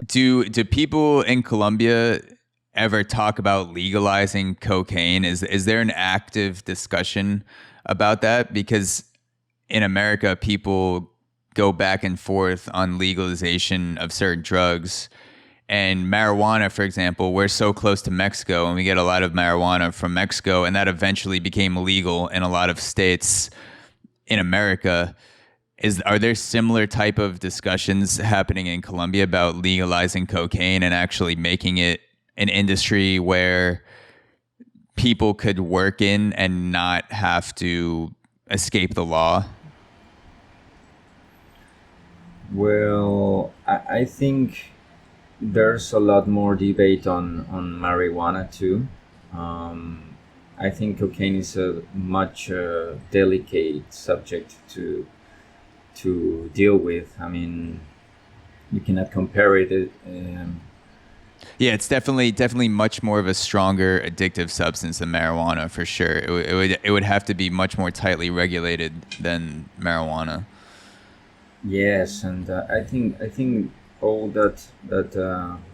Do people in Colombia ever talk about legalizing cocaine? Is there an active discussion about that? Because in America, people go back and forth on legalization of certain drugs. And marijuana, for example, we're so close to Mexico and we get a lot of marijuana from Mexico, and that eventually became legal in a lot of states in America. Are there similar type of discussions happening in Colombia about legalizing cocaine and actually making it an industry where people could work in and not have to escape the law? Well, I think there's a lot more debate on marijuana too. I think cocaine is a much delicate subject to deal with. I mean, you cannot compare it. Yeah, it's definitely much more of a stronger addictive substance than marijuana for sure. It would have to be much more tightly regulated than marijuana. Yes, and I think all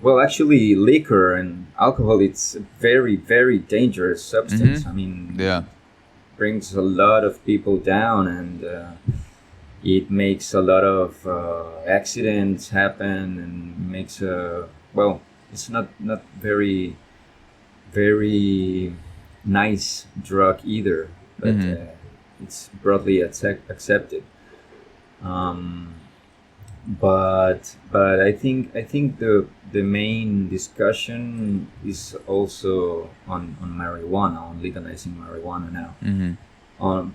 well, actually, liquor and alcohol, it's a very very dangerous substance. I mean, Yeah. brings a lot of people down, and it makes a lot of accidents happen, and makes well, it's not very very nice drug either, but it's broadly accepted. Um, but I think the main discussion is also on marijuana, on legalizing marijuana now,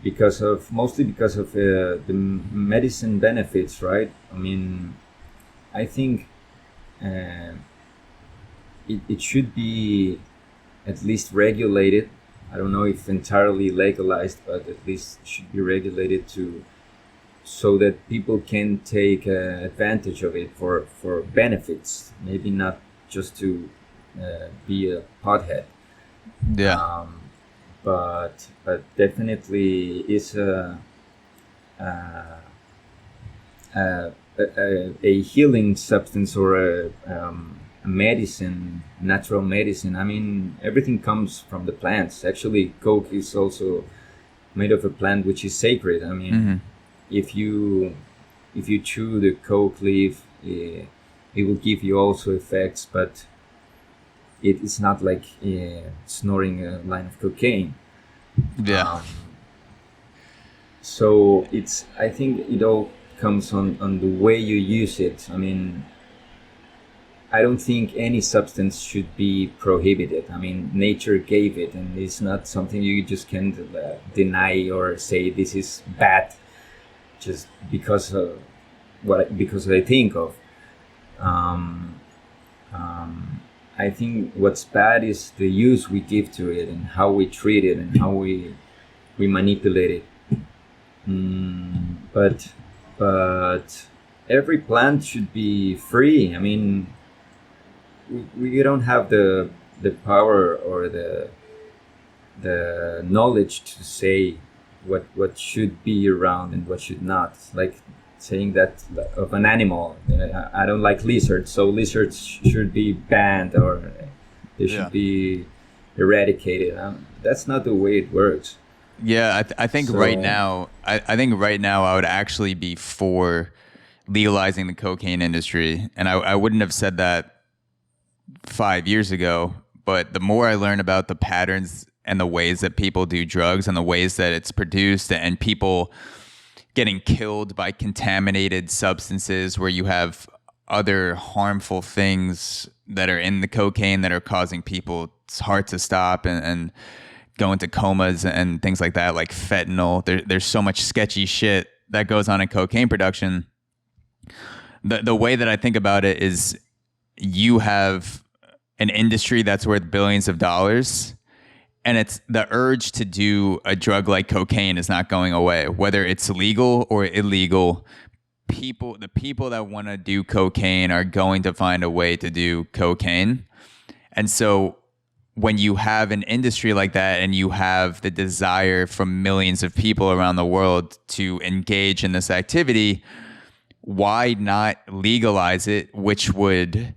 because of mostly because of the medicine benefits, right? I mean, I think uh, it should be at least regulated. I don't know if entirely legalized, but at least should be regulated to so that people can take advantage of it for benefits, maybe not just to be a pothead. Yeah. But definitely is a healing substance, or a medicine, natural medicine. I mean, everything comes from the plants. Actually, coke is also made of a plant which is sacred. I mean, if you chew the coke leaf, it will give you also effects, but it is not like snorting a line of cocaine. Yeah. So it's, I think it all comes on the way you use it. I mean, I don't think any substance should be prohibited. I mean, nature gave it, and it's not something you just can deny or say this is bad just because of because I think of. Um, I think what's bad is the use we give to it, and how we treat it, and how we manipulate it. But every plant should be free. I mean, we don't have the power or the knowledge to say what should be around and what should not. Like saying that of an animal, I don't like lizards, so lizards should be banned, or they should be eradicated. That's not the way it works. Yeah, I think So right now, I think right now I would actually be for legalizing the cocaine industry, and I wouldn't have said that 5 years ago. But the more I learn about the patterns and the ways that people do drugs and the ways that it's produced, and people getting killed by contaminated substances, where you have other harmful things that are in the cocaine that are causing people's heart to stop and go into comas and things like that, like fentanyl. There's so much sketchy shit that goes on in cocaine production. The way that I think about it is, you have an industry that's worth billions of dollars, and it's the urge to do a drug like cocaine is not going away, whether it's legal or illegal. The people that want to do cocaine are going to find a way to do cocaine. And so when you have an industry like that, and you have the desire from millions of people around the world to engage in this activity, why not legalize it, which would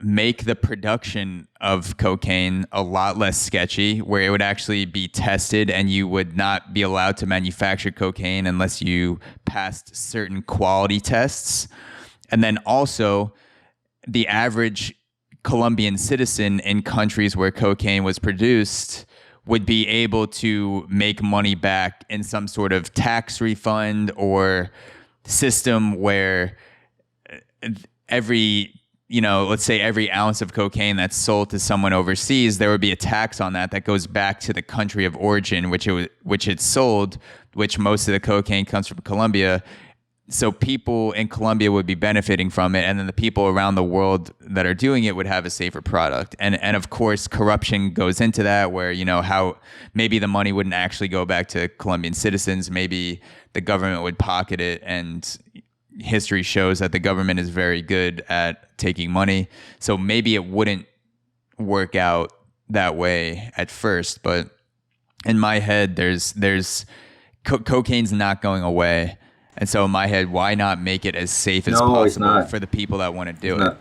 make the production of cocaine a lot less sketchy, where it would actually be tested and you would not be allowed to manufacture cocaine unless you passed certain quality tests. And then also, the average Colombian citizen in countries where cocaine was produced would be able to make money back in some sort of tax refund or system where every, let's say every ounce of cocaine that's sold to someone overseas, there would be a tax on that goes back to the country of origin, which it's sold, which most of the cocaine comes from Colombia. So people in Colombia would be benefiting from it, and then the people around the world that are doing it would have a safer product. And of course, corruption goes into that, where how maybe the money wouldn't actually go back to Colombian citizens. Maybe the government would pocket it, and history shows that the government is very good at taking money. So maybe it wouldn't work out that way at first. But in my head, there's cocaine's not going away. And so in my head, why not make it as safe as possible for the people that want to do it?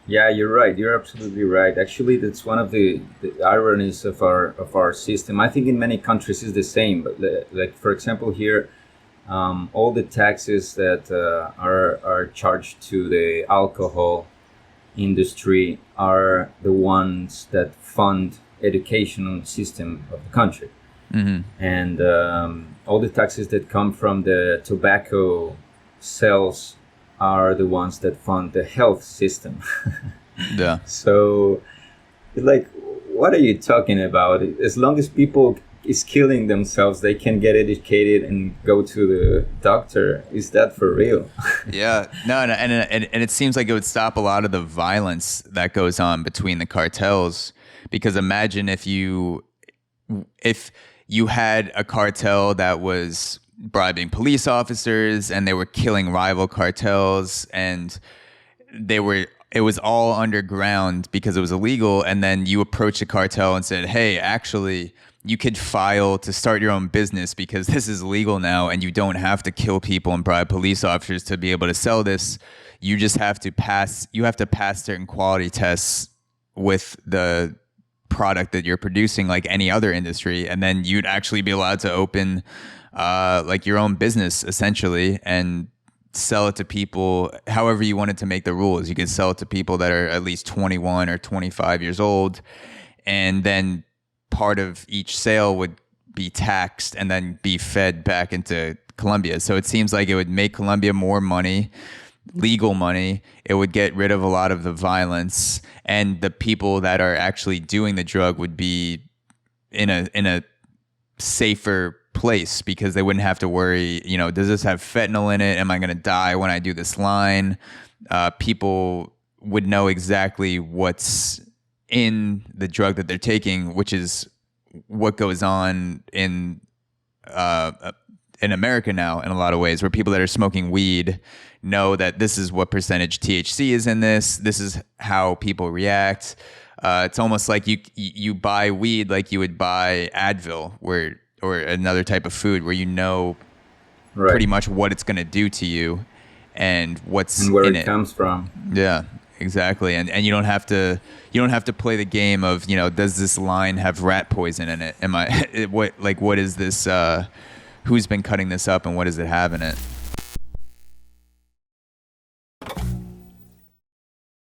Yeah, you're right. You're absolutely right. Actually, that's one of the ironies of our system. I think in many countries it's the same. But like for example, here, all the taxes that are charged to the alcohol industry are the ones that fund educational system of the country. Mm-hmm. And all the taxes that come from the tobacco sales are the ones that fund the health system. Yeah. So, like, what are you talking about? As long as people is killing themselves, they can get educated and go to the doctor. Is that for real? Yeah. No, and it seems like it would stop a lot of the violence that goes on between the cartels. Because imagine if you had a cartel that was bribing police officers and they were killing rival cartels, and it was all underground because it was illegal. And then you approached the cartel and said, hey, actually, you could file to start your own business because this is legal now, and you don't have to kill people and bribe police officers to be able to sell this. You just have to pass certain quality tests with the product that you're producing, like any other industry, and then you'd actually be allowed to open like your own business essentially and sell it to people however you wanted to make the rules. You could sell it to people that are at least 21 or 25 years old, and then part of each sale would be taxed and then be fed back into Colombia. So it seems like it would make Colombia more money, legal money. It would get rid of a lot of the violence, and the people that are actually doing the drug would be in a safer place because they wouldn't have to worry, does this have fentanyl in it? Am I going to die when I do this line? People would know exactly what's in the drug that they're taking, which is what goes on in America now in a lot of ways, where people that are smoking weed know that this is what percentage THC is in this. This is how people react. It's almost like you buy weed like you would buy Advil or another type of food, where right, pretty much what it's going to do to you and what's and where in it comes from. Yeah, exactly. And you don't have to play the game of, does this line have rat poison in it? What is this? Who's been cutting this up, and what does it have in it?